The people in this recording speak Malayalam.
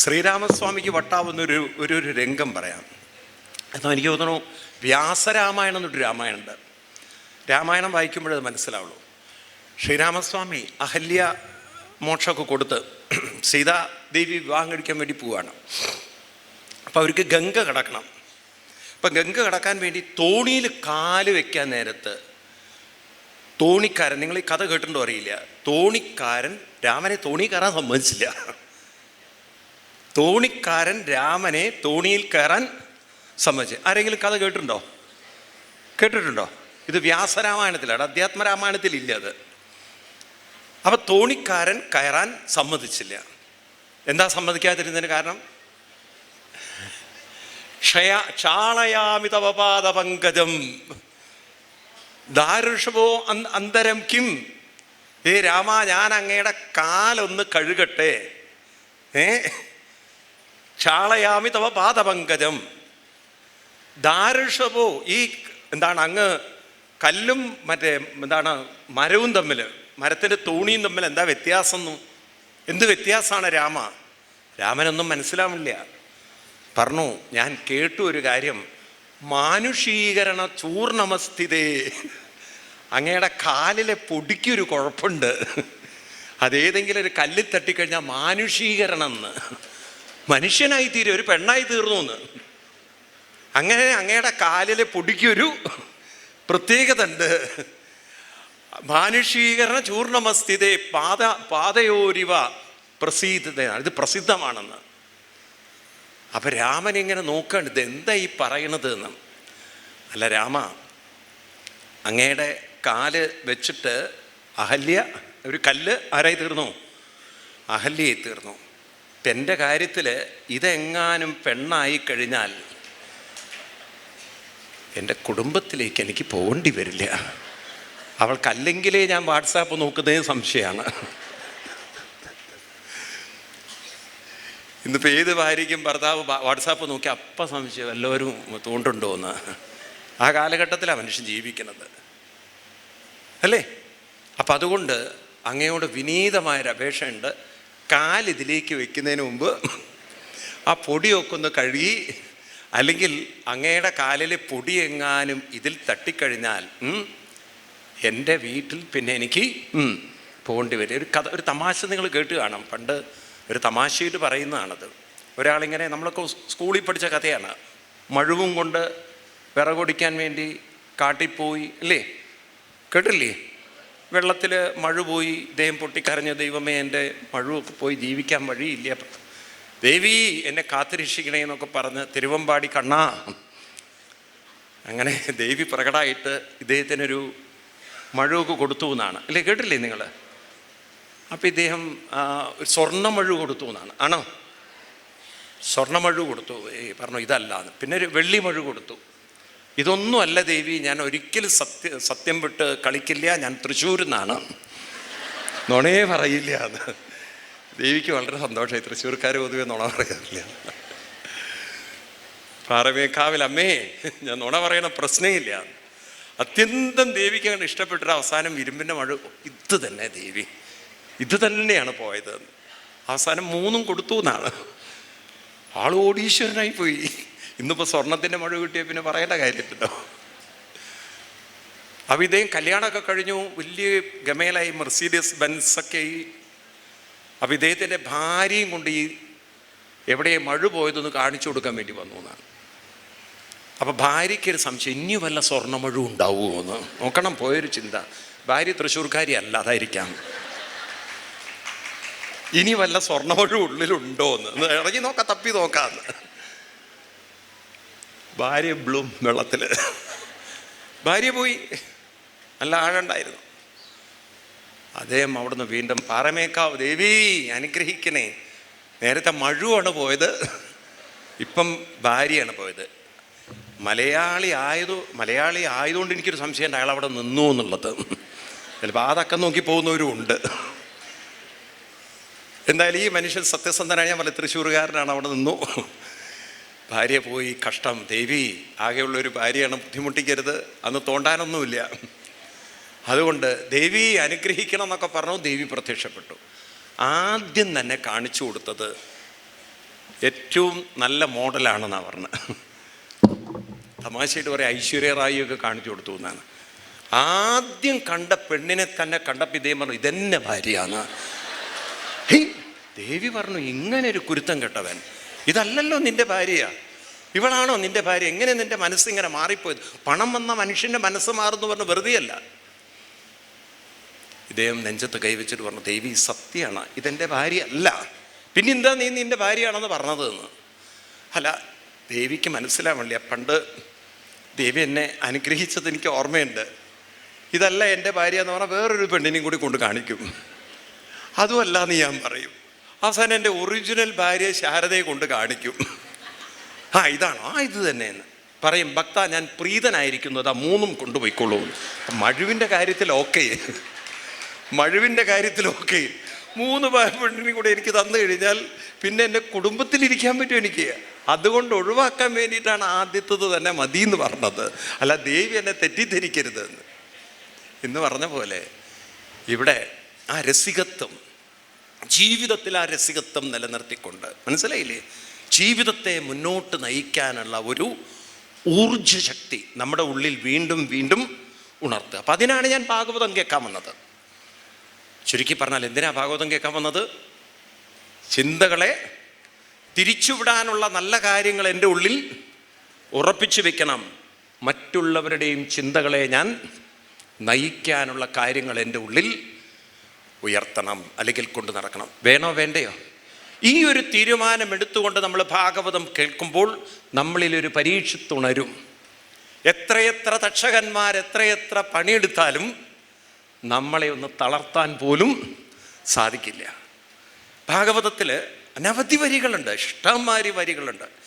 ശ്രീരാമസ്വാമിക്ക് വട്ടാവുന്നൊരു ഒരു രംഗം പറയാം. എന്നാൽ എനിക്ക് തോന്നുന്നു വ്യാസരാമായണം എന്നൊരു രാമായണമുണ്ട്. രാമായണം വായിക്കുമ്പോഴത് മനസ്സിലാവുള്ളൂ. ശ്രീരാമസ്വാമി അഹല്യ മോക്ഷമൊക്കെ കൊടുത്ത് സീതാദേവി വിവാഹം കഴിക്കാൻ വേണ്ടി പോവുകയാണ്. അപ്പം അവർക്ക് ഗംഗ കടക്കണം. അപ്പം ഗംഗ കടക്കാൻ വേണ്ടി തോണിയിൽ കാല് വയ്ക്കാൻ നേരത്ത് തോണിക്കാരൻ, നിങ്ങൾ ഈ കഥ കേട്ടിട്ടുണ്ടോ അറിയില്ല, തോണിക്കാരൻ രാമനെ തോണി കയറാൻ സമ്മതിച്ചില്ല. തോണിക്കാരൻ രാമനെ തോണിയിൽ കയറാൻ സമ്മതിച്ചു. ആരെങ്കിലും കഥ കേട്ടിട്ടുണ്ടോ? ഇത് വ്യാസരാമായണത്തിലാണ്, അധ്യാത്മരാമായണത്തിലില്ല അത്. അപ്പം തോണിക്കാരൻ കയറാൻ സമ്മതിച്ചില്ല. എന്താ സമ്മതിക്കാതിരുന്നതിന് കാരണം? ക്ഷാളയാമി തവ പാദപങ്കജം ദാരുഷവോ അന്തരം കിം. രാമ, ഞാൻ അങ്ങയുടെ കാലൊന്ന് കഴുകട്ടെ. ക്ഷാളയാമി തവ പാദപങ്കജം ദാരുഷവോ. ഈ എന്താണ്, അങ്ങ് കല്ലും മരവും തമ്മിൽ, മരത്തിൻ്റെ തോണിയും തമ്മിൽ എന്താ വ്യത്യാസം? എന്ത് വ്യത്യാസമാണ് രാമ? രാമനൊന്നും മനസ്സിലാവില്ല. പറഞ്ഞു, ഞാൻ കേട്ടു ഒരു കാര്യം, മാനുഷീകരണ ചൂർണമസ്ഥിതേ. അങ്ങയുടെ കാലിലെ പൊടിക്കൊരു കുഴപ്പമുണ്ട്, അതേതെങ്കിലും ഒരു കല്ലിൽ തട്ടിക്കഴിഞ്ഞാൽ മാനുഷീകരണം എന്ന്, മനുഷ്യനായി തീരും, ഒരു പെണ്ണായി തീർന്നു എന്ന്. അങ്ങനെ അങ്ങയുടെ കാലിലെ പൊടിക്കൊരു പ്രത്യേകത ഉണ്ട്. മാനുഷീകരണ ചൂർണമസ്ഥിതേ പാതയോരിവ പ്രസീതയാണ്, ഇത് പ്രസിദ്ധമാണെന്ന്. അപ്പം രാമൻ ഇങ്ങനെ നോക്കണ്ട, ഇത് എന്താ ഈ പറയണത് എന്ന്. അല്ല രാമ, അങ്ങയുടെ കാല് വെച്ചിട്ട് അഹല്യ ഒരു കല്ല് ആരായി തീർന്നു? അഹല്യയായി തീർന്നു. ഇപ്പം എൻ്റെ കാര്യത്തിൽ ഇതെങ്ങാനും പെണ്ണായി കഴിഞ്ഞാൽ എൻ്റെ കുടുംബത്തിലേക്ക് എനിക്ക് പോകേണ്ടി വരില്ല. അവൾക്കല്ലെങ്കിലേ ഞാൻ വാട്സാപ്പ് നോക്കുന്നതിന് സംശയമാണ്. ഇന്നിപ്പോൾ ഏത് ഭാര്യയ്ക്കും ഭർത്താവ് വാട്സാപ്പ് നോക്കി അപ്പം സംശയം എല്ലാവരും തോണ്ടുണ്ടോ എന്ന്. ആ കാലഘട്ടത്തിലാണ് മനുഷ്യൻ ജീവിക്കുന്നത്, അല്ലേ? അപ്പം അതുകൊണ്ട് അങ്ങയോട് വിനീതമായൊരു അപേക്ഷയുണ്ട്. കാലിതിലേക്ക് വെക്കുന്നതിന് മുമ്പ് ആ പൊടിയൊക്കെ ഒന്ന് കഴുകി, അല്ലെങ്കിൽ അങ്ങയുടെ കാലിലെ പൊടി എങ്ങാനും ഇതിൽ തട്ടിക്കഴിഞ്ഞാൽ എൻ്റെ വീട്ടിൽ പിന്നെ എനിക്ക് പോകേണ്ടി വരും. ഒരു തമാശ നിങ്ങൾ കേട്ട് കാണാം. പണ്ട് ഒരു തമാശയിട്ട് പറയുന്നതാണത്. ഒരാളിങ്ങനെ, നമ്മളൊക്കെ സ്കൂളിൽ പഠിച്ച കഥയാണ്, മഴുവും കൊണ്ട് വിറകൊടിക്കാൻ വേണ്ടി കാട്ടിപ്പോയി, അല്ലേ? കേട്ടില്ലേ? വെള്ളത്തിൽ മഴു പോയി, ഇദ്ദേഹം പൊട്ടിക്കരഞ്ഞ്, ദൈവമേ എൻ്റെ മഴുവൊക്കെ പോയി ജീവിക്കാൻ വഴിയില്ല, ദേവി എന്നെ കാത്തുരക്ഷിക്കണേ എന്നൊക്കെ പറഞ്ഞ് തിരുവമ്പാടി കണ്ണാ. അങ്ങനെ ദേവി പ്രകടമായിട്ട് ഇദ്ദേഹത്തിനൊരു മഴുവൊക്കെ കൊടുത്തു എന്നാണ്, അല്ലേ? കേട്ടില്ലേ നിങ്ങൾ? അപ്പം ഇദ്ദേഹം സ്വർണ്ണമഴു കൊടുത്തു എന്നാണ്. ആണോ? സ്വർണ്ണമഴു കൊടുത്തു. പറഞ്ഞു ഇതല്ലാന്ന്. പിന്നെ ഒരു വെള്ളി മഴു കൊടുത്തു. ഇതൊന്നും അല്ല ദേവി, ഞാൻ ഒരിക്കലും സത്യം വിട്ട് കളിക്കില്ല, ഞാൻ തൃശ്ശൂരിൽ നിന്നാണ്, നുണേ പറയില്ല എന്ന്. ദേവിക്ക് വളരെ സന്തോഷമായി. തൃശ്ശൂർക്കാർ പൊതുവെ നുണ പറയാറില്ല. പാറമേക്കാവിൽ അമ്മേ, ഞാൻ നുണ പറയണ പ്രശ്നമില്ല. അത്യന്തം ദേവിക്ക് അങ്ങനെ ഇഷ്ടപ്പെട്ടൊരു അവസാനം ഇരുമ്പിൻ്റെ മഴ, ഇത് തന്നെ ദേവി, ഇത് തന്നെയാണ് പോയത്. അവസാനം 3 കൊടുത്തു എന്നാണ്. ആൾ ഓടീശ്വരനായി പോയി. ഇന്നിപ്പോൾ സ്വർണത്തിൻ്റെ മഴ കിട്ടിയ പിന്നെ പറയേണ്ട കാര്യമില്ലല്ലോ. അപ്പം ഇദ്ദേഹം കല്യാണമൊക്കെ കഴിഞ്ഞു, വലിയ ഗമേലായി, മെർസീഡിയസ് ബെൻസൊക്കെ. അപ്പം ഇദ്ദേഹത്തിൻ്റെ ഭാര്യയും കൊണ്ട് ഈ എവിടെ മഴ പോയതൊന്ന് കാണിച്ചു കൊടുക്കാൻ വേണ്ടി വന്നു എന്നാണ്. അപ്പം ഭാര്യയ്ക്കൊരു സംശയം, ഇനി വല്ല സ്വർണ്ണമഴ ഉണ്ടാവുമോ എന്ന് നോക്കണം. പോയൊരു ചിന്ത, ഭാര്യ തൃശ്ശൂർക്കാരി അല്ല, അതായിരിക്കാം. ഇനി വല്ല സ്വർണ്ണമഴ ഉള്ളിലുണ്ടോ എന്ന് ഇറങ്ങി നോക്കാം, തപ്പി നോക്കാന്ന്. ഭാര്യ ബ്ലൂം വെള്ളത്തിൽ. ഭാര്യ പോയി, നല്ല ആഴണ്ടായിരുന്നു. അദ്ദേഹം അവിടുന്ന് വീണ്ടും, പാറമേക്കാവ് ദേവി അനുഗ്രഹിക്കണേ. നേരത്തെ മഴുവാണ് പോയത്, ഇപ്പം ഭാര്യയാണ് പോയത്. മലയാളി ആയതുകൊണ്ട് എനിക്കൊരു സംശയമുണ്ട് അയാൾ അവിടെ നിന്നു എന്നുള്ളത്. ചിലപ്പോൾ അതൊക്കെ നോക്കി പോകുന്നവരും ഉണ്ട്. എന്തായാലും ഈ മനുഷ്യൻ സത്യസന്ധനായ, ഞാൻ വല്ല തൃശ്ശൂർകാരനാണ്, അവിടെ നിന്നു. ഭാര്യ പോയി, കഷ്ടം ദേവി, ആകെയുള്ളൊരു ഭാര്യയാണ്, ബുദ്ധിമുട്ടിക്കരുത്. അന്ന് തോണ്ടാനൊന്നുമില്ല. അതുകൊണ്ട് ദേവി അനുഗ്രഹിക്കണം എന്നൊക്കെ പറഞ്ഞു. ദേവി പ്രത്യക്ഷപ്പെട്ടു. ആദ്യം തന്നെ കാണിച്ചു കൊടുത്തത് ഏറ്റവും നല്ല മോഡലാണെന്നാണ് പറഞ്ഞത്. തമാശയായിട്ട് പറയാം, ഐശ്വര്യ റായിയൊക്കെ കാണിച്ചു കൊടുത്തു എന്നാണ്. ആദ്യം കണ്ട പെണ്ണിനെ തന്നെ കണ്ടപ്പോൾ ഇതേ പറഞ്ഞു ഇതെന്നെ ഭാര്യയാണ്. ദേവി പറഞ്ഞു ഇങ്ങനെ ഒരു കുരുത്തം കെട്ടവൻ, ഇതല്ലല്ലോ നിന്റെ ഭാര്യ, ഇവളാണോ നിന്റെ ഭാര്യ? എങ്ങനെ നിന്റെ മനസ്സിങ്ങനെ മാറിപ്പോയത്? പണം വന്ന മനുഷ്യൻ്റെ മനസ്സ് മാറുന്നു പറഞ്ഞു വെറുതെയല്ല. ഇദ്ദേഹം നെഞ്ചത്ത് കൈവച്ചിട്ട് പറഞ്ഞു ദേവി സത്യമാണ്, ഇതെൻ്റെ ഭാര്യ അല്ല. പിന്നെന്താ നീ നിൻ്റെ ഭാര്യയാണെന്ന് പറഞ്ഞത് എന്ന്? അല്ല, ദേവിക്ക് മനസ്സിലാവില്ല. പണ്ട് ദേവി എന്നെ അനുഗ്രഹിച്ചത് എനിക്ക് ഓർമ്മയുണ്ട്. ഇതല്ല എൻ്റെ ഭാര്യ എന്ന് പറഞ്ഞാൽ വേറൊരു പെണ്ണിനെയും കൂടി കൊണ്ട് കാണിക്കും. അതുമല്ല എന്ന് ഞാൻ പറയും. അവസാനം എൻ്റെ ഒറിജിനൽ ഭാര്യ ശാരദയെ കൊണ്ട് കാണിക്കും. ഇതാണോ? ഇത് തന്നെയെന്ന് പറയും. ഭക്ത ഞാൻ പ്രീതനായിരിക്കുന്നത് ആ മൂന്നും കൊണ്ടുപോയിക്കൊള്ളൂ. മഴുവിൻ്റെ കാര്യത്തിൽ ഓക്കെ, മഴുവിൻ്റെ കാര്യത്തിൽ ഓക്കെ. 3 പെണ്ണിനും കൂടെ എനിക്ക് തന്നു കഴിഞ്ഞാൽ പിന്നെ എൻ്റെ കുടുംബത്തിലിരിക്കാൻ പറ്റും എനിക്ക്. അതുകൊണ്ട് ഒഴിവാക്കാൻ വേണ്ടിയിട്ടാണ് ആദ്യത്തത് തന്നെ മതി എന്ന് പറഞ്ഞത്. അല്ല ദേവി എന്നെ തെറ്റിദ്ധരിക്കരുത് എന്ന് പറഞ്ഞ പോലെ ഇവിടെ ആ രസികത്വം, ജീവിതത്തിൽ ആ രസികത്വം നിലനിർത്തിക്കൊണ്ട്, മനസ്സിലായില്ലേ, ജീവിതത്തെ മുന്നോട്ട് നയിക്കാനുള്ള ഒരു ഊർജ്ജശക്തി നമ്മുടെ ഉള്ളിൽ വീണ്ടും വീണ്ടും ഉണർത്തുക. അപ്പം അതിനാണ് ഞാൻ ഭാഗവതം കേൾക്കാൻ വന്നത്. ചുരുക്കി പറഞ്ഞാൽ എന്തിനാ ഭാഗവതം കേൾക്കാൻ വന്നത്? ചിന്തകളെ തിരിച്ചുവിടാനുള്ള നല്ല കാര്യങ്ങൾ എൻ്റെ ഉള്ളിൽ ഉറപ്പിച്ചു വെക്കണം. മറ്റുള്ളവരുടെയും ചിന്തകളെ ഞാൻ നയിക്കാനുള്ള കാര്യങ്ങൾ എൻ്റെ ഉള്ളിൽ ഉയർത്തണം, അല്ലെങ്കിൽ കൊണ്ടു നടക്കണം. വേണോ വേണ്ടയോ? ഈ ഒരു തീരുമാനം എടുത്തുകൊണ്ട് നമ്മൾ ഭാഗവതം കേൾക്കുമ്പോൾ നമ്മളിലൊരു പരീക്ഷത്തുണരും. എത്രയെത്ര തക്ഷകന്മാർ എത്രയെത്ര പണിയെടുത്താലും നമ്മളെ ഒന്ന് തളർത്താൻ പോലും സാധിക്കില്ല. ഭാഗവതത്തിൽ അനവധി വരികളുണ്ട്, ഇഷ്ടംമാതിരി വരികളുണ്ട്.